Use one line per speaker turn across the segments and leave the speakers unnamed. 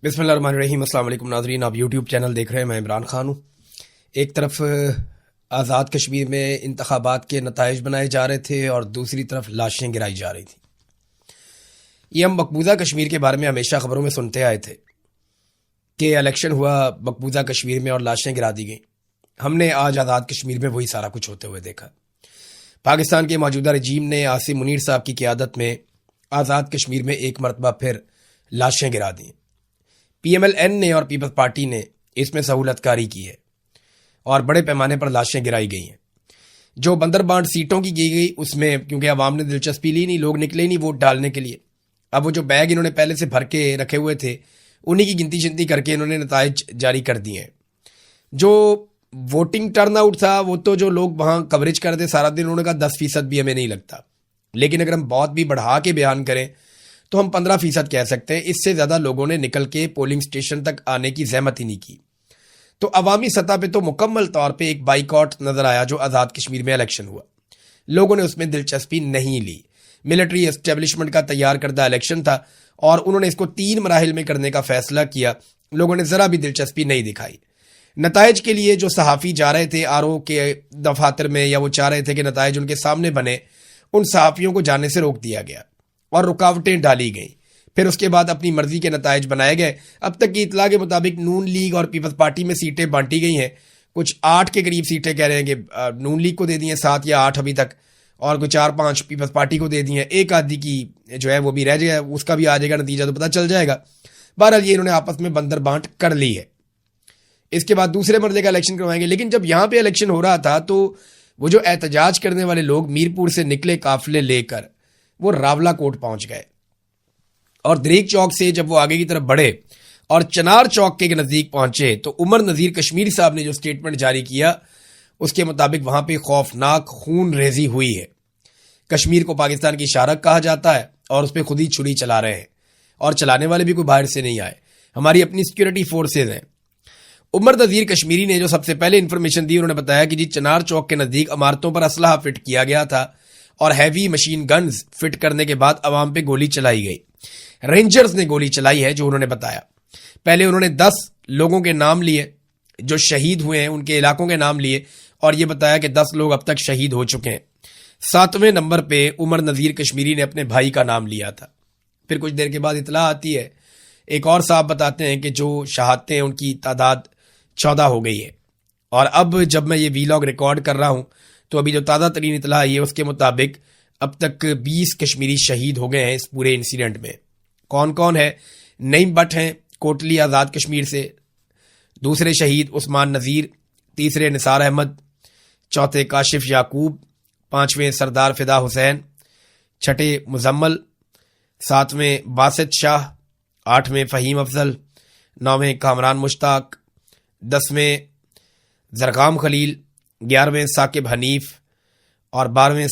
بسم اللہ الرحمن الرحیم۔ السلام علیکم ناظرین، آپ یوٹیوب چینل دیکھ رہے ہیں، میں عمران خان ہوں۔ ایک طرف آزاد کشمیر میں انتخابات کے نتائج بنائے جا رہے تھے اور دوسری طرف لاشیں گرائی جا رہی تھیں۔ یہ ہم مقبوضہ کشمیر کے بارے میں ہمیشہ خبروں میں سنتے آئے تھے کہ الیکشن ہوا مقبوضہ کشمیر میں اور لاشیں گرا دی گئیں۔ ہم نے آج آزاد کشمیر میں وہی سارا کچھ ہوتے ہوئے دیکھا۔ پاکستان کے موجودہ رجیم نے عاصم منیر صاحب کی قیادت میں آزاد کشمیر میں ایک مرتبہ پھر لاشیں گرا دیں۔ پی ایم ایل این نے اور پیپلز پارٹی نے اس میں سہولت کاری کی ہے اور بڑے پیمانے پر لاشیں گرائی گئی ہیں۔ جو بندر بانٹ سیٹوں کی کی گئی اس میں کیونکہ عوام نے دلچسپی لی نہیں، لوگ نکلے نہیں ووٹ ڈالنے کے لیے۔ اب وہ جو بیگ انہوں نے پہلے سے بھر کے رکھے ہوئے تھے انہی کی گنتی شنتی کر کے انہوں نے نتائج جاری کر دیے ہیں۔ جو ووٹنگ ٹرن آؤٹ تھا وہ تو جو لوگ وہاں کوریج کرتے سارا دن، انہوں نے کہا 10% بھی ہمیں نہیں لگتا، لیکن اگر ہم بہت بھی بڑھا کے بیان کریں تو ہم 15% کہہ سکتے ہیں۔ اس سے زیادہ لوگوں نے نکل کے پولنگ سٹیشن تک آنے کی زحمت ہی نہیں کی۔ تو عوامی سطح پہ تو مکمل طور پہ ایک بائیکاٹ نظر آیا جو آزاد کشمیر میں الیکشن ہوا۔ لوگوں نے اس میں دلچسپی نہیں لی۔ ملٹری اسٹیبلشمنٹ کا تیار کردہ الیکشن تھا اور انہوں نے اس کو 3 مراحل میں کرنے کا فیصلہ کیا۔ لوگوں نے ذرا بھی دلچسپی نہیں دکھائی۔ نتائج کے لیے جو صحافی جا رہے تھے آر او کے دفاتر میں، یا وہ چاہ رہے تھے کہ نتائج ان کے سامنے بنے، ان صحافیوں کو جانے سے روک دیا گیا اور رکاوٹیں ڈالی گئیں۔ پھر اس کے بعد اپنی مرضی کے نتائج بنائے گئے۔ اب تک کی اطلاع کے مطابق نون لیگ اور پیپلز پارٹی میں سیٹیں بانٹی گئی ہیں۔ کچھ 8 کے قریب سیٹیں کہہ رہے ہیں کہ نون لیگ کو دے دی ہیں، 7 یا 8 ابھی تک، اور کوئی 4-5 پیپلز پارٹی کو دے دی ہیں۔ ایک آدھی کی جو ہے وہ بھی رہ جائے، اس کا بھی آ جائے گا نتیجہ تو پتہ چل جائے گا۔ بہرحال یہ انہوں نے آپس میں بندر بانٹ کر لی ہے۔ اس کے بعد دوسرے مرحلے کا الیکشن کروائیں گے۔ لیکن جب یہاں پہ الیکشن ہو رہا تھا تو وہ جو احتجاج کرنے والے لوگ میرپور سے نکلے قافلے لے کر، وہ راولہ کوٹ پہنچ گئے، اور دریک چوک سے جب وہ آگے کی طرف بڑھے اور چنار چوک کے نزدیک پہنچے تو عمر نذیر کشمیری صاحب نے جو سٹیٹمنٹ جاری کیا اس کے مطابق وہاں پہ خوفناک خون ریزی ہوئی ہے۔ کشمیر کو پاکستان کی شارک کہا جاتا ہے اور اس پہ خود ہی چھری چلا رہے ہیں، اور چلانے والے بھی کوئی باہر سے نہیں آئے، ہماری اپنی سیکورٹی فورسز ہیں۔ عمر نذیر کشمیری نے جو سب سے پہلے انفارمیشن دی، انہوں نے بتایا کہ چنار چوک کے نزدیک عمارتوں پر اسلحہ فٹ کیا گیا تھا اور ہیوی مشین گنز فٹ کرنے کے بعد عوام پہ گولی چلائی گئی۔ رینجرز نے گولی چلائی ہے جو انہوں نے بتایا۔ پہلے انہوں نے 10 لوگوں کے نام لیے جو شہید ہوئے ہیں، ان کے علاقوں کے نام لیے، اور یہ بتایا کہ 10 لوگ اب تک شہید ہو چکے ہیں۔ 7ویں نمبر پہ عمر نذیر کشمیری نے اپنے بھائی کا نام لیا تھا۔ پھر کچھ دیر کے بعد اطلاع آتی ہے، ایک اور صاحب بتاتے ہیں کہ جو شہادتیں ان کی تعداد 14 ہو گئی ہے۔ اور اب جب میں یہ ویلاگ ریکارڈ کر رہا ہوں تو ابھی جو تازہ ترین اطلاع آئی ہے اس کے مطابق اب تک 20 کشمیری شہید ہو گئے ہیں اس پورے انسیڈنٹ میں۔ کون کون ہے؟ نعیم بٹ ہیں کوٹلی آزاد کشمیر سے، دوسرے شہید عثمان نذیر، تیسرے نثار احمد، چوتھے کاشف یعقوب، 5ویں سردار فدا حسین، 6ٹھے مزمل، 7ویں باسط شاہ، 8ویں فہیم افضل، 9ویں کامران مشتاق، 10ویں زرغام خلیل، 11ویں ثاقب حنیف اور 12ویں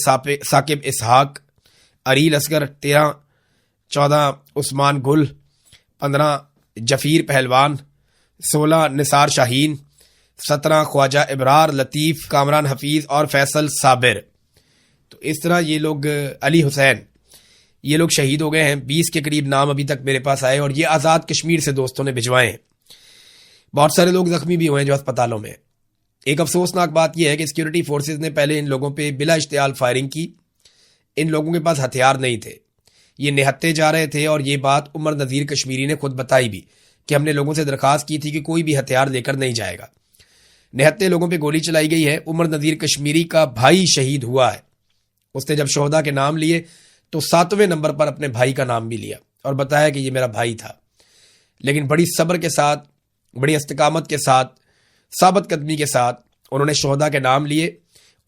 ثاقب اسحاق، عریل اصغر 13، 14 عثمان گل، 15 جفیر پہلوان، 16 نثار شاہین، 17 خواجہ ابرار لطیف، کامران حفیظ اور فیصل صابر۔ تو اس طرح یہ لوگ، علی حسین، یہ لوگ شہید ہو گئے ہیں۔ 20 کے قریب نام ابھی تک میرے پاس آئے اور یہ آزاد کشمیر سے دوستوں نے بھجوائے ہیں۔ بہت سارے لوگ زخمی بھی ہوئے ہیں جو اسپتالوں میں۔ ایک افسوسناک بات یہ ہے کہ سیکورٹی فورسز نے پہلے ان لوگوں پہ بلا اشتعال فائرنگ کی۔ ان لوگوں کے پاس ہتھیار نہیں تھے، یہ نہتے جا رہے تھے، اور یہ بات عمر نذیر کشمیری نے خود بتائی بھی کہ ہم نے لوگوں سے درخواست کی تھی کہ کوئی بھی ہتھیار لے کر نہیں جائے گا۔ نہتے لوگوں پہ گولی چلائی گئی ہے۔ عمر نذیر کشمیری کا بھائی شہید ہوا ہے۔ اس نے جب شہداء کے نام لیے تو 7ویں نمبر پر اپنے بھائی کا نام بھی لیا اور بتایا کہ یہ میرا بھائی تھا، لیکن بڑی صبر کے ساتھ، بڑی استقامت کے ساتھ، ثابت قدمی کے ساتھ انہوں نے شہداء کے نام لیے،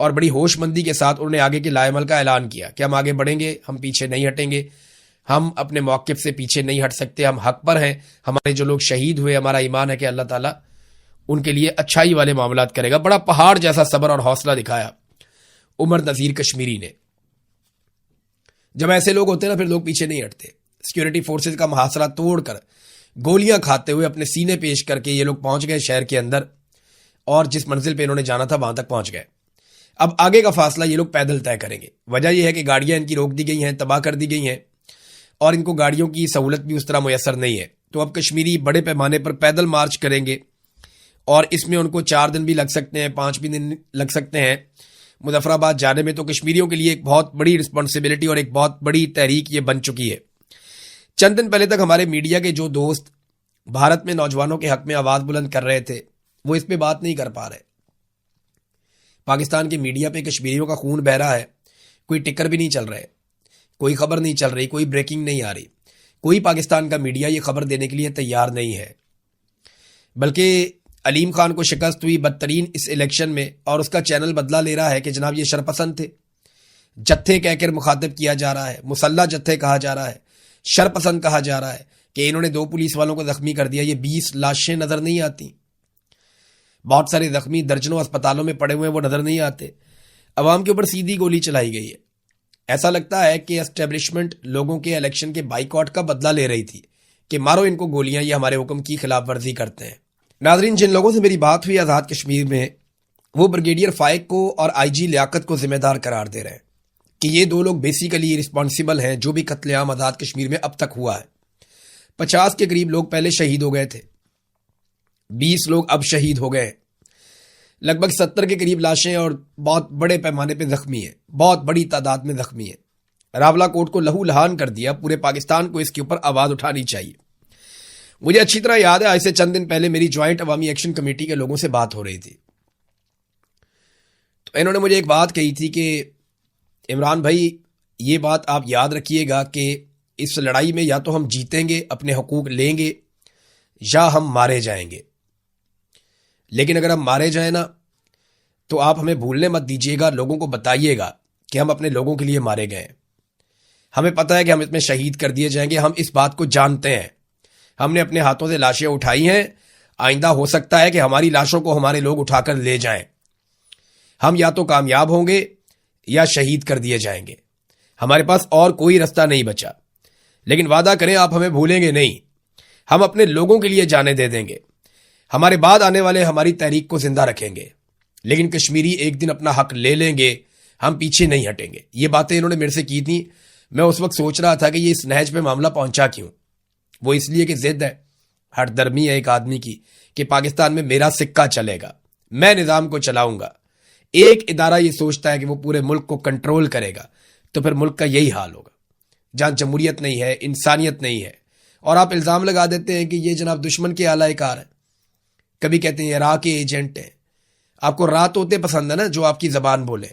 اور بڑی ہوش مندی کے ساتھ انہوں نے آگے کے لائے عمل کا اعلان کیا کہ ہم آگے بڑھیں گے، ہم پیچھے نہیں ہٹیں گے، ہم اپنے موقف سے پیچھے نہیں ہٹ سکتے، ہم حق پر ہیں، ہمارے جو لوگ شہید ہوئے، ہمارا ایمان ہے کہ اللہ تعالیٰ ان کے لیے اچھائی والے معاملات کرے گا۔ بڑا پہاڑ جیسا صبر اور حوصلہ دکھایا عمر نذیر کشمیری نے۔ جب ایسے لوگ ہوتے ہیں نا پھر لوگ پیچھے نہیں ہٹتے۔ سیکورٹی فورسز کا محاصرہ توڑ کر، گولیاں کھاتے ہوئے، اپنے سینے پیش کر کے یہ لوگ پہنچ گئے شہر کے اندر، اور جس منزل پہ انہوں نے جانا تھا وہاں تک پہنچ گئے۔ اب آگے کا فاصلہ یہ لوگ پیدل طے کریں گے۔ وجہ یہ ہے کہ گاڑیاں ان کی روک دی گئی ہیں، تباہ کر دی گئی ہیں، اور ان کو گاڑیوں کی سہولت بھی اس طرح میسر نہیں ہے۔ تو اب کشمیری بڑے پیمانے پر پیدل مارچ کریں گے اور اس میں ان کو 4 دن بھی لگ سکتے ہیں، 5 بھی دن لگ سکتے ہیں مظفر آباد جانے میں. تو کشمیریوں کے لیے ایک بہت بڑی رسپانسبلٹی اور ایک بہت بڑی تحریک یہ بن چکی ہے. چند دن پہلے تک ہمارے میڈیا کے جو دوست بھارت میں نوجوانوں کے حق میں آواز بلند کر رہے تھے وہ اس پہ بات نہیں کر پا رہے. پاکستان کے میڈیا پہ کشمیریوں کا خون بہہ رہا ہے، کوئی ٹکر بھی نہیں چل رہے، کوئی خبر نہیں چل رہی، کوئی بریکنگ نہیں آ رہی، کوئی پاکستان کا میڈیا یہ خبر دینے کے لیے تیار نہیں ہے. بلکہ علیم خان کو شکست ہوئی بدترین اس الیکشن میں اور اس کا چینل بدلہ لے رہا ہے کہ جناب یہ شرپسند تھے. جتھے کہہ کر مخاطب کیا جا رہا ہے، مسلح جتھے کہا جا رہا ہے، شرپسند کہا جا رہا ہے کہ انہوں نے 2 پولیس والوں کو زخمی کر دیا. یہ 20 لاشیں نظر نہیں آتی، بہت سارے زخمی درجنوں اسپتالوں میں پڑے ہوئے ہیں، وہ نظر نہیں آتے. عوام کے اوپر سیدھی گولی چلائی گئی ہے. ایسا لگتا ہے کہ اسٹیبلشمنٹ لوگوں کے الیکشن کے بائیکاٹ کا بدلہ لے رہی تھی کہ مارو ان کو گولیاں، یہ ہمارے حکم کی خلاف ورزی کرتے ہیں. ناظرین، جن لوگوں سے میری بات ہوئی آزاد کشمیر میں، وہ بریگیڈیئر فائق کو اور آئی جی لیاقت کو ذمہ دار قرار دے رہے ہیں کہ یہ 2 لوگ بیسیکلی رسپانسیبل ہیں جو بھی قتل عام آزاد کشمیر میں اب تک ہوا ہے. 50 کے قریب لوگ پہلے شہید ہو گئے تھے، 20 لوگ اب شہید ہو گئے، لگ بھگ 70 کے قریب لاشیں اور بہت بڑے پیمانے پہ زخمی ہیں، بہت بڑی تعداد میں زخمی ہیں. راولا کوٹ کو لہو لہان کر دیا. پورے پاکستان کو اس کے اوپر آواز اٹھانی چاہیے. مجھے اچھی طرح یاد ہے، آج سے چند دن پہلے میری جوائنٹ عوامی ایکشن کمیٹی کے لوگوں سے بات ہو رہی تھی، تو انہوں نے مجھے ایک بات کہی تھی کہ عمران بھائی یہ بات آپ یاد رکھیے گا کہ اس لڑائی میں یا تو ہم جیتیں گے، اپنے حقوق لیں گے، یا ہم مارے جائیں گے. لیکن اگر ہم مارے جائیں نا تو آپ ہمیں بھولنے مت دیجیے گا، لوگوں کو بتائیے گا کہ ہم اپنے لوگوں کے لیے مارے گئے. ہمیں پتہ ہے کہ ہم اس میں شہید کر دیے جائیں گے، ہم اس بات کو جانتے ہیں. ہم نے اپنے ہاتھوں سے لاشیں اٹھائی ہیں، آئندہ ہو سکتا ہے کہ ہماری لاشوں کو ہمارے لوگ اٹھا کر لے جائیں. ہم یا تو کامیاب ہوں گے یا شہید کر دیے جائیں گے. ہمارے پاس اور کوئی رستہ نہیں بچا. لیکن وعدہ کریں آپ ہمیں بھولیں گے نہیں، ہم اپنے لوگوں کے لیے جانیں دے دیں گے. ہمارے بعد آنے والے ہماری تحریک کو زندہ رکھیں گے، لیکن کشمیری ایک دن اپنا حق لے لیں گے، ہم پیچھے نہیں ہٹیں گے. یہ باتیں انہوں نے میرے سے کی تھیں. میں اس وقت سوچ رہا تھا کہ یہ اس نہج پہ معاملہ پہنچا کیوں. وہ اس لیے کہ ضد ہے، ہر درمی ہے ایک آدمی کی کہ پاکستان میں میرا سکہ چلے گا، میں نظام کو چلاؤں گا. ایک ادارہ یہ سوچتا ہے کہ وہ پورے ملک کو کنٹرول کرے گا تو پھر ملک کا یہی حال ہوگا جہاں جمہوریت نہیں ہے، انسانیت نہیں ہے. اور آپ الزام لگا دیتے ہیں کہ یہ جناب دشمن کے اعلی کار ہیں. کبھی کہتے ہیں یہ راہ کے ایجنٹ ہیں. آپ کو راہ طوطے پسند ہے نا، جو آپ کی زبان بولے،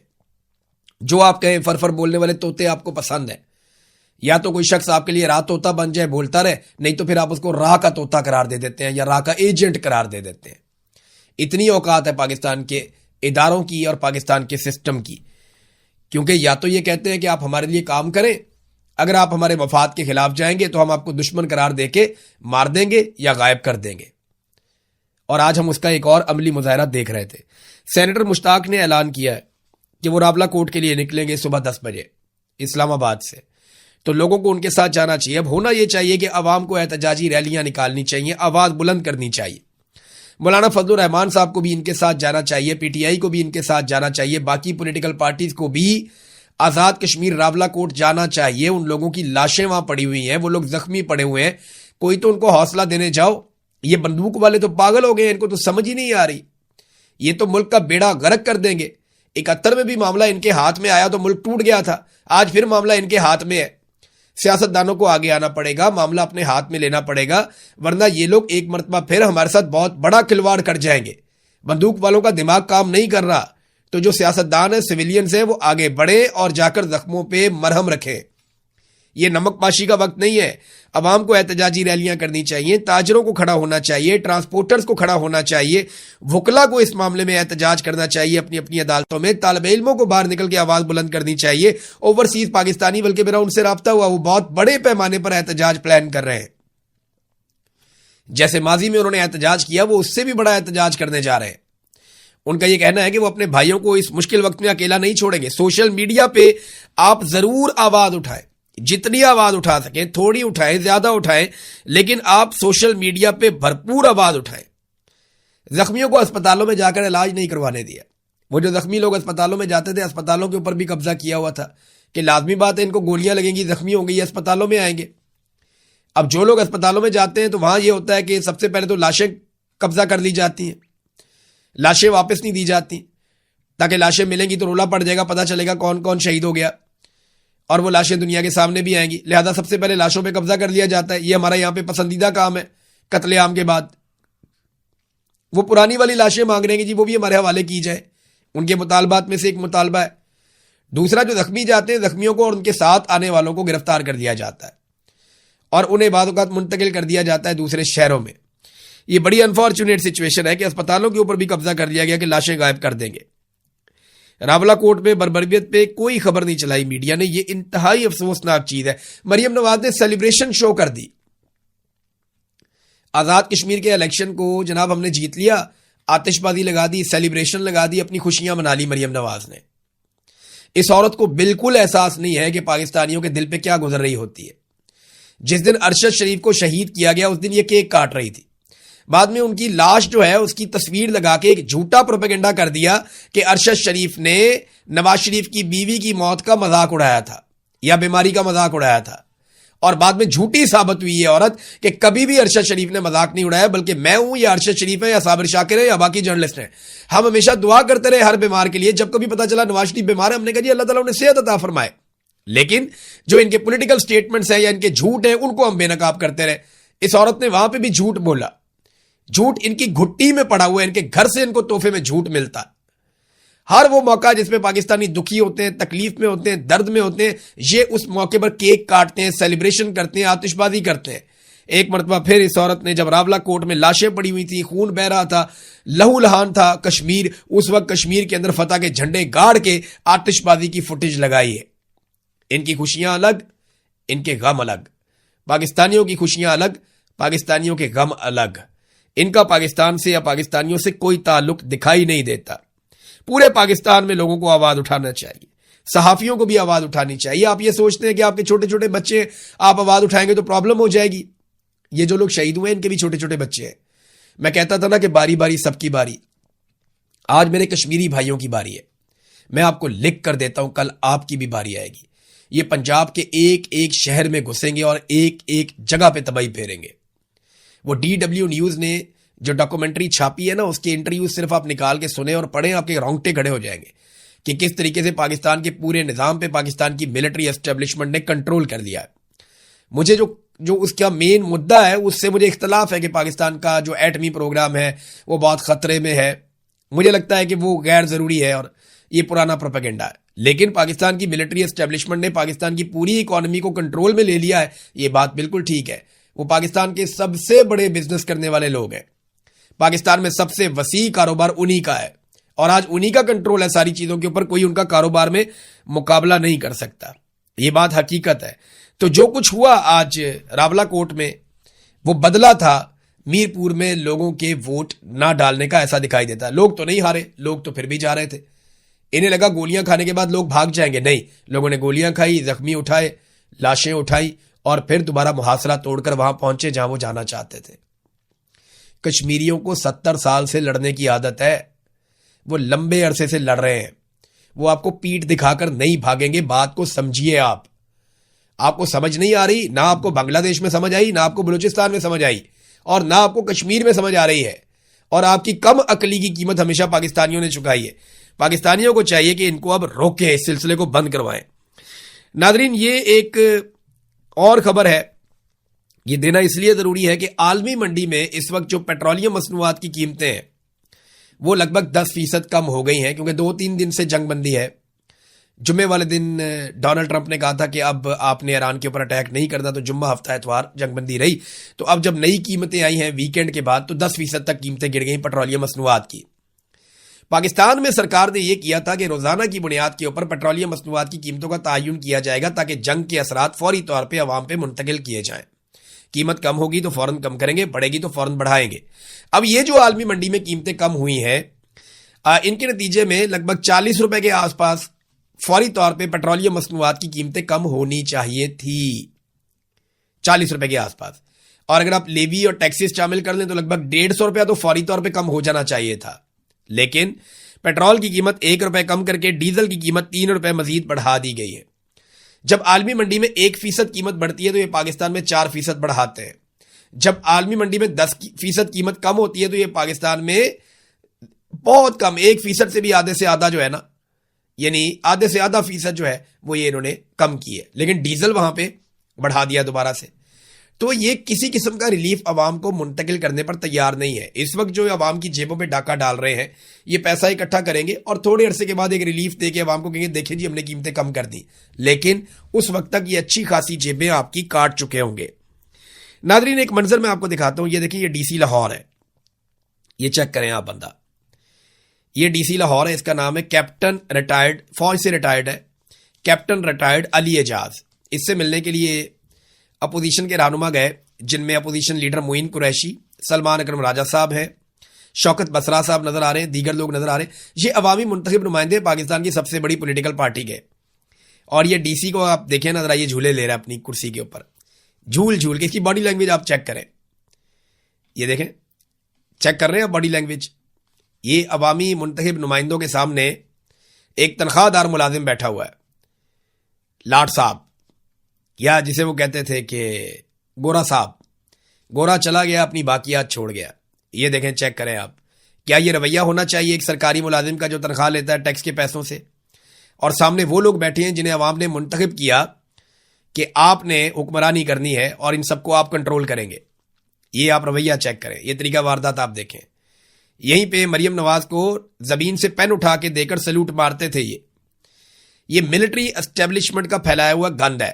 جو آپ کہیں فرفر بولنے والے طوطے آپ کو پسند ہیں. یا تو کوئی شخص آپ کے لیے راہ طوطا بن جائے، بولتا رہے، نہیں تو پھر آپ اس کو راہ کا طوطا قرار دے دیتے ہیں یا راہ کا ایجنٹ قرار دے دیتے ہیں. اتنی اوقات ہے پاکستان کے اداروں کی اور پاکستان کے سسٹم کی، کیونکہ یا تو یہ کہتے ہیں کہ آپ ہمارے لیے کام کریں، اگر آپ ہمارے مفاد کے خلاف جائیں گے تو ہم آپ کو دشمن قرار دے کے مار دیں گے یا غائب کر دیں گے. اور آج ہم اس کا ایک اور عملی مظاہرہ دیکھ رہے تھے. سینیٹر مشتاق نے اعلان کیا ہے کہ وہ راولا کوٹ کے لیے نکلیں گے صبح 10 بجے اسلام آباد سے. تو لوگوں کو ان کے ساتھ جانا چاہیے. اب ہونا یہ چاہیے کہ عوام کو احتجاجی ریلیاں نکالنی چاہیے، آواز بلند کرنی چاہیے. مولانا فضل الرحمان صاحب کو بھی ان کے ساتھ جانا چاہیے، پی ٹی آئی کو بھی ان کے ساتھ جانا چاہیے، باقی پولیٹیکل پارٹیز کو بھی آزاد کشمیر راولا کوٹ جانا چاہیے. ان لوگوں کی لاشیں وہاں پڑی ہوئی ہیں، وہ لوگ زخمی پڑے ہوئے ہیں، کوئی تو ان کو حوصلہ دینے جاؤ. یہ بندوق والے تو پاگل ہو گئے، ان کو تو سمجھ ہی نہیں آ رہی. یہ تو ملک کا بیڑا غرق کر دیں گے. 71 میں بھی معاملہ ان کے ہاتھ میں آیا تو ملک ٹوٹ گیا تھا، آج پھر معاملہ ان کے ہاتھ میں ہے. سیاستدانوں کو آگے آنا پڑے گا، معاملہ اپنے ہاتھ میں لینا پڑے گا، ورنہ یہ لوگ ایک مرتبہ پھر ہمارے ساتھ بہت بڑا کھلواڑ کر جائیں گے. بندوق والوں کا دماغ کام نہیں کر رہا، تو جو سیاستدان ہیں، سویلینز ہیں، وہ آگے بڑھیں اور جا کر زخموں پہ مرہم رکھیں. یہ نمک پاشی کا وقت نہیں ہے. عوام کو احتجاجی ریلیاں کرنی چاہیے، تاجروں کو کھڑا ہونا چاہیے، ٹرانسپورٹرز کو کھڑا ہونا چاہیے، وکلا کو اس معاملے میں احتجاج کرنا چاہیے اپنی اپنی عدالتوں میں، طالب علموں کو باہر نکل کے آواز بلند کرنی چاہیے. اوورسیز پاکستانی، بلکہ میرا ان سے رابطہ ہوا، وہ بہت بڑے پیمانے پر احتجاج پلان کر رہے ہیں. جیسے ماضی میں انہوں نے احتجاج کیا، وہ اس سے بھی بڑا احتجاج کرنے جا رہے ہیں. ان کا یہ کہنا ہے کہ وہ اپنے بھائیوں کو اس مشکل وقت میں اکیلا نہیں چھوڑیں گے. سوشل میڈیا پہ آپ ضرور آواز اٹھائیں، جتنی آواز اٹھا سکیں، تھوڑی اٹھائیں، زیادہ اٹھائیں، لیکن آپ سوشل میڈیا پہ بھرپور آواز اٹھائیں. زخمیوں کو اسپتالوں میں جا کر علاج نہیں کروانے دیا. وہ جو زخمی لوگ اسپتالوں میں جاتے تھے، اسپتالوں کے اوپر بھی قبضہ کیا ہوا تھا کہ لازمی بات ہے ان کو گولیاں لگیں گی، زخمی ہوں گے، یہ اسپتالوں میں آئیں گے. اب جو لوگ اسپتالوں میں جاتے ہیں تو وہاں یہ ہوتا ہے کہ سب سے پہلے تو لاشیں قبضہ کر لی جاتی ہیں، لاشیں واپس نہیں دی جاتی، تاکہ لاشیں ملیں گی تو رولا پڑ جائے گا، پتہ چلے گا کون کون شہید ہو گیا اور وہ لاشیں دنیا کے سامنے بھی آئیں گی. لہذا سب سے پہلے لاشوں پہ قبضہ کر لیا جاتا ہے. یہ ہمارا یہاں پہ پسندیدہ کام ہے قتل عام کے بعد. وہ پرانی والی لاشیں مانگ رہے ہیں کہ جی وہ بھی ہمارے حوالے کی جائے، ان کے مطالبات میں سے ایک مطالبہ ہے. دوسرا، جو زخمی جاتے ہیں زخمیوں کو اور ان کے ساتھ آنے والوں کو گرفتار کر دیا جاتا ہے اور انہیں بعض اوقات منتقل کر دیا جاتا ہے دوسرے شہروں میں. یہ بڑی انفارچونیٹ سچویشن ہے کہ اسپتالوں کے اوپر بھی قبضہ کر لیا گیا کہ لاشیں غائب کر دیں گے. راولہ کوٹ میں بربریت پہ کوئی خبر نہیں چلائی میڈیا نے. یہ انتہائی افسوسناک چیز ہے. مریم نواز نے سیلیبریشن شو کر دی. آزاد کشمیر کے الیکشن کو جناب ہم نے جیت لیا، آتش بازی لگا دی، سیلیبریشن لگا دی، اپنی خوشیاں منا لی مریم نواز نے. اس عورت کو بالکل احساس نہیں ہے کہ پاکستانیوں کے دل پہ کیا گزر رہی ہوتی ہے. جس دن ارشد شریف کو شہید کیا گیا اس دن یہ کیک کاٹ رہی تھی. بعد میں ان کی لاش جو ہے اس کی تصویر لگا کے ایک جھوٹا پروپیگنڈا کر دیا کہ ارشد شریف نے نواز شریف کی بیوی کی موت کا مذاق اڑایا تھا یا بیماری کا مذاق اڑایا تھا. اور بعد میں جھوٹی ثابت ہوئی یہ عورت کہ کبھی بھی ارشد شریف نے مذاق نہیں اڑایا، بلکہ میں ہوں یا ارشد شریف ہے یا صابر شاکر ہے یا باقی جرنلسٹ ہیں. ہم ہمیشہ دعا کرتے رہے ہر بیمار کے لیے. جب کبھی پتا چلا نواز شریف بیمار ہے، ہم نے کہا جی اللہ تعالیٰ انہیں صحت عطا فرمائے. لیکن جو ان کے پولیٹیکل سٹیٹمنٹس ہیں یا ان کے جھوٹ ہیں ان کو ہم بے نقاب کرتے رہے. اس عورت نے وہاں پہ بھی جھوٹ بولا. جھوٹ ان کی گھٹی میں پڑا ہوا ہے، ان کے گھر سے ان کو تحفے میں جھوٹ ملتا ہے. ہر وہ موقع جس میں پاکستانی دکھی ہوتے ہیں، تکلیف میں ہوتے ہیں، درد میں ہوتے ہیں، یہ اس موقع پر کیک کاٹتے ہیں، سیلیبریشن کرتے ہیں، آتش بازی کرتے ہیں. ایک مرتبہ پھر اس عورت نے جب راولہ کوٹ میں لاشیں پڑی ہوئی تھی، خون بہ رہا تھا، لہو لہان تھا کشمیر، اس وقت کشمیر کے اندر فتح کے جھنڈے گاڑ کے آتش بازی کی فوٹیج لگائی ہے. ان کی خوشیاں الگ، ان کے غم الگ. پاکستانیوں کی خوشیاں الگ، پاکستانیوں کے غم الگ. ان کا پاکستان سے یا پاکستانیوں سے کوئی تعلق دکھائی نہیں دیتا. پورے پاکستان میں لوگوں کو آواز اٹھانا چاہیے، صحافیوں کو بھی آواز اٹھانی چاہیے. آپ یہ سوچتے ہیں کہ آپ کے چھوٹے چھوٹے بچے آپ آواز اٹھائیں گے تو پرابلم ہو جائے گی. یہ جو لوگ شہید ہوئے ہیں ان کے بھی چھوٹے چھوٹے بچے ہیں. میں کہتا تھا نا کہ باری باری سب کی باری. آج میرے کشمیری بھائیوں کی باری ہے. میں آپ کو لکھ کر دیتا ہوں کل آپ کی بھی باری آئے گی. یہ پنجاب کے ایک ایک شہر میں گھسیں گے اور ایک ایک جگہ پہ تباہی پھیریں گے. وہ DW نیوز نے جو ڈاکومنٹری چھاپی ہے نا، اس کے انٹرویو صرف آپ نکال کے سنیں اور پڑھیں، آپ کے رونگٹے کھڑے ہو جائیں گے کہ کس طریقے سے پاکستان کے پورے نظام پہ پاکستان کی ملٹری اسٹیبلشمنٹ نے کنٹرول کر لیا ہے. مجھے جو اس کا مین مدعا ہے اس سے مجھے اختلاف ہے کہ پاکستان کا جو ایٹمی پروگرام ہے وہ بہت خطرے میں ہے. مجھے لگتا ہے کہ وہ غیر ضروری ہے اور یہ پرانا پروپیگنڈا ہے. لیکن پاکستان کی ملٹری اسٹیبلشمنٹ نے پاکستان کی پوری اکانومی کو کنٹرول میں لے لیا ہے، یہ بات بالکل ٹھیک ہے. وہ پاکستان کے سب سے بڑے بزنس کرنے والے لوگ ہیں. پاکستان میں سب سے وسیع کاروبار انہی کا ہے اور آج انہی کا کنٹرول ہے ساری چیزوں کے اوپر. کوئی ان کا کاروبار میں مقابلہ نہیں کر سکتا. یہ بات حقیقت ہے. تو جو کچھ ہوا آج راولہ کوٹ میں وہ بدلہ تھا میرپور میں لوگوں کے ووٹ نہ ڈالنے کا. ایسا دکھائی دیتا ہے. لوگ تو نہیں ہارے، لوگ تو پھر بھی جا رہے تھے. انہیں لگا گولیاں کھانے کے بعد لوگ بھاگ جائیں گے. نہیں، لوگوں نے گولیاں کھائی، زخمی اٹھائے، لاشیں اٹھائی اور پھر دوبارہ محاصرہ توڑ کر وہاں پہنچے جہاں وہ جانا چاہتے تھے. کشمیریوں کو 70 سال سے لڑنے کی عادت ہے. وہ لمبے عرصے سے لڑ رہے ہیں. وہ آپ کو پیٹ دکھا کر نہیں بھاگیں گے. بات کو سمجھیے. آپ کو سمجھ نہیں آ رہی، نہ آپ کو بنگلہ دیش میں سمجھ آئی، نہ آپ کو بلوچستان میں سمجھ آئی اور نہ آپ کو کشمیر میں سمجھ آ رہی ہے. اور آپ کی کم عقلی کی قیمت ہمیشہ پاکستانیوں نے چکائی ہے. پاکستانیوں کو چاہیے کہ ان کو اب روکیں، اس سلسلے کو بند کروائیں. ناظرین، یہ ایک اور خبر ہے، یہ دینا اس لیے ضروری ہے کہ عالمی منڈی میں اس وقت جو پیٹرولیم مصنوعات کی قیمتیں ہیں وہ لگ بھگ 10% کم ہو گئی ہیں، کیونکہ 2-3 دن سے جنگ بندی ہے. جمعے والے دن ڈونلڈ ٹرمپ نے کہا تھا کہ اب آپ نے ایران کے اوپر اٹیک نہیں کرنا، تو جمعہ ہفتہ اتوار جنگ بندی رہی. تو اب جب نئی قیمتیں آئی ہیں ویکینڈ کے بعد تو 10% تک قیمتیں گر گئیں پیٹرولیم مصنوعات کی. پاکستان میں سرکار نے یہ کیا تھا کہ روزانہ کی بنیاد کے اوپر پیٹرولیم مصنوعات کی قیمتوں کا تعین کیا جائے گا تاکہ جنگ کے اثرات فوری طور پہ عوام پہ منتقل کیے جائیں. قیمت کم ہوگی تو فوراً کم کریں گے، بڑھے گی تو فوراً بڑھائیں گے. اب یہ جو عالمی منڈی میں قیمتیں کم ہوئی ہیں ان کے نتیجے میں لگ بھگ 40 روپے کے آس پاس فوری طور پہ پیٹرولیم مصنوعات کی قیمتیں کم ہونی چاہیے تھی. 40 روپے کے آس پاس. اور اگر آپ لیوی اور ٹیکسز شامل کر لیں تو لگ بھگ 150 روپیہ تو فوری طور پہ کم ہو جانا چاہیے تھا. لیکن پیٹرول کی قیمت 1 روپے کم کر کے ڈیزل کی قیمت 3 روپے مزید بڑھا دی گئی ہے. جب عالمی منڈی میں 1% قیمت بڑھتی ہے تو یہ پاکستان میں 4% بڑھاتے ہیں. جب عالمی منڈی میں 10% قیمت کم ہوتی ہے تو یہ پاکستان میں بہت کم 1% سے بھی آدھے سے آدھا جو ہے نا، یعنی آدھے سے آدھا فیصد جو ہے وہ یہ انہوں نے کم کی ہے. لیکن ڈیزل وہاں پہ بڑھا دیا دوبارہ سے. تو یہ کسی قسم کا ریلیف عوام کو منتقل کرنے پر تیار نہیں ہے. اس وقت جو عوام کی جیبوں پہ ڈاکہ ڈال رہے ہیں یہ پیسہ اکٹھا کریں گے اور تھوڑے عرصے کے بعد ایک ریلیف دے کے عوام کو کہیں گے دیکھیں جی ہم نے قیمتیں کم کر دی. لیکن اس وقت تک یہ اچھی خاصی جیبیں آپ کی کاٹ چکے ہوں گے. ناظرین ایک منظر میں آپ کو دکھاتا ہوں. یہ دیکھیں یہ ڈی سی لاہور ہے. یہ چیک کریں آپ بندہ. یہ ڈی سی لاہور ہے. اس کا نام ہے کیپٹن ریٹائرڈ، فوج سے ریٹائرڈ ہے، کیپٹن ریٹائرڈ علی اعجاز. اس سے ملنے کے لیے اپوزیشن کے رہنما گئے، جن میں اپوزیشن لیڈر معین قریشی، سلمان اکرم راجہ صاحب ہیں، شوکت بسرا صاحب نظر آ رہے ہیں، دیگر لوگ نظر آ رہے ہیں. یہ عوامی منتخب نمائندے پاکستان کی سب سے بڑی پولیٹیکل پارٹی کے. اور یہ ڈی سی کو آپ دیکھیں نظر آئیے جھولے لے رہا ہے اپنی کرسی کے اوپر، جھول جھول کے. اس کی باڈی لینگویج آپ چیک کریں. یہ دیکھیں، چیک کر رہے ہیں باڈی لینگویج. یہ عوامی منتخب نمائندوں کے سامنے ایک تنخواہ دار ملازم بیٹھا ہوا ہے، لاٹ صاحب، یا جسے وہ کہتے تھے کہ گورا صاحب. گورا چلا گیا، اپنی باقیات چھوڑ گیا. یہ دیکھیں، چیک کریں آپ. کیا یہ رویہ ہونا چاہیے ایک سرکاری ملازم کا جو تنخواہ لیتا ہے ٹیکس کے پیسوں سے؟ اور سامنے وہ لوگ بیٹھے ہیں جنہیں عوام نے منتخب کیا کہ آپ نے حکمرانی کرنی ہے اور ان سب کو آپ کنٹرول کریں گے. یہ آپ رویہ چیک کریں. یہ طریقہ واردات آپ دیکھیں. یہیں پہ مریم نواز کو زمین سے پین اٹھا کے دے کر سلوٹ مارتے تھے. یہ ملٹری اسٹیبلشمنٹ کا پھیلایا ہوا گند ہے.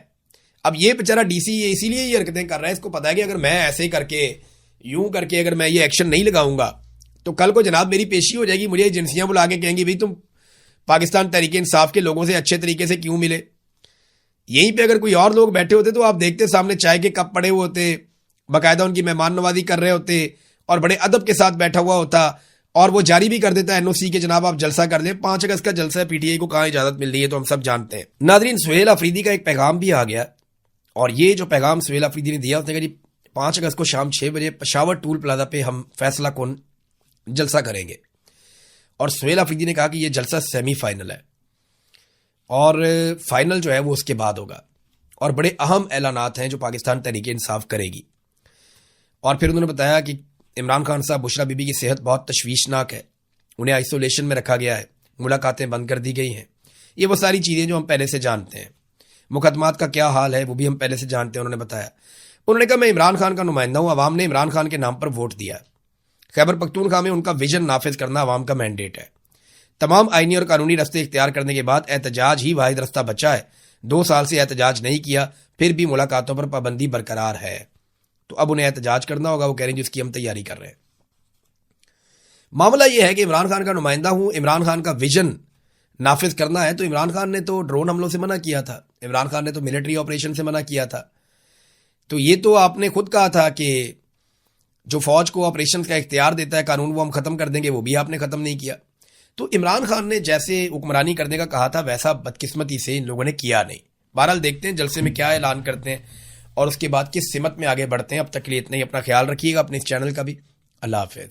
اب یہ بیچارہ ڈی سی اسی لیے یہ حرکتیں کر رہا ہے. اس کو پتا ہے کہ اگر میں ایسے کر کے یوں کر کے اگر میں یہ ایکشن نہیں لگاؤں گا تو کل کو جناب میری پیشی ہو جائے گی. مجھے ایجنسیاں بلا کے کہیں گی بھائی تم پاکستان تحریک انصاف کے لوگوں سے اچھے طریقے سے کیوں ملے. یہیں پہ اگر کوئی اور لوگ بیٹھے ہوتے تو آپ دیکھتے سامنے چائے کے کپ پڑے ہوئے ہوتے، باقاعدہ ان کی مہمان نوازی کر رہے ہوتے اور بڑے ادب کے ساتھ بیٹھا ہوا ہوتا، اور وہ جاری بھی کر دیتا ہے NOC کے جناب آپ جلسہ کر لیں. 5 اگست کا جلسہ ہے، پی ٹی آئی کو کہاں اجازت مل رہی ہے تو ہم سب جانتے ہیں. ناظرین سہیل آفریدی کا ایک پیغام بھی آ گیا، اور یہ جو پیغام سہیل آفریدی نے دیا اس نے کہا جی 5 اگست کو شام 6 بجے پشاور ٹول پلازا پہ ہم فیصلہ کن جلسہ کریں گے. اور سہیل آفریدی نے کہا کہ یہ جلسہ سیمی فائنل ہے اور فائنل جو ہے وہ اس کے بعد ہوگا، اور بڑے اہم اعلانات ہیں جو پاکستان تحریک انصاف کرے گی. اور پھر انہوں نے بتایا کہ عمران خان صاحب بشرا بی بی کی صحت بہت تشویشناک ہے، انہیں آئسولیشن میں رکھا گیا ہے، ملاقاتیں بند کر دی گئی ہیں. یہ وہ ساری چیزیں جو ہم پہلے سے جانتے ہیں. مقدمات کا کیا حال ہے وہ بھی ہم پہلے سے جانتے ہیں. انہوں نے بتایا، انہوں نے کہا میں عمران خان کا نمائندہ ہوں، عوام نے عمران خان کے نام پر ووٹ دیا ہے. خیبر پختونخوا میں ان کا ویژن نافذ کرنا عوام کا مینڈیٹ ہے. تمام آئینی اور قانونی راستے اختیار کرنے کے بعد احتجاج ہی واحد راستہ بچا ہے. 2 سال سے احتجاج نہیں کیا، پھر بھی ملاقاتوں پر پابندی برقرار ہے. تو اب انہیں احتجاج کرنا ہوگا. وہ کہہ رہے ہیں جس کی ہم تیاری کر رہے ہیں. معاملہ یہ ہے کہ عمران خان کا نمائندہ ہوں، عمران خان کا ویژن نافذ کرنا ہے. تو عمران خان نے تو ڈرون حملوں سے منع کیا تھا، عمران خان نے تو ملٹری آپریشن سے منع کیا تھا. تو یہ تو آپ نے خود کہا تھا کہ جو فوج کو آپریشن کا اختیار دیتا ہے قانون وہ ہم ختم کر دیں گے، وہ بھی آپ نے ختم نہیں کیا. تو عمران خان نے جیسے حکمرانی کرنے کا کہا تھا ویسا بدقسمتی سے ان لوگوں نے کیا نہیں. بہرحال دیکھتے ہیں جلسے میں کیا اعلان کرتے ہیں اور اس کے بعد کس سمت میں آگے بڑھتے ہیں. اب تک کے لیے اتنا ہی. اپنا خیال رکھیے گا، اپنے اس چینل کا بھی. اللہ حافظ.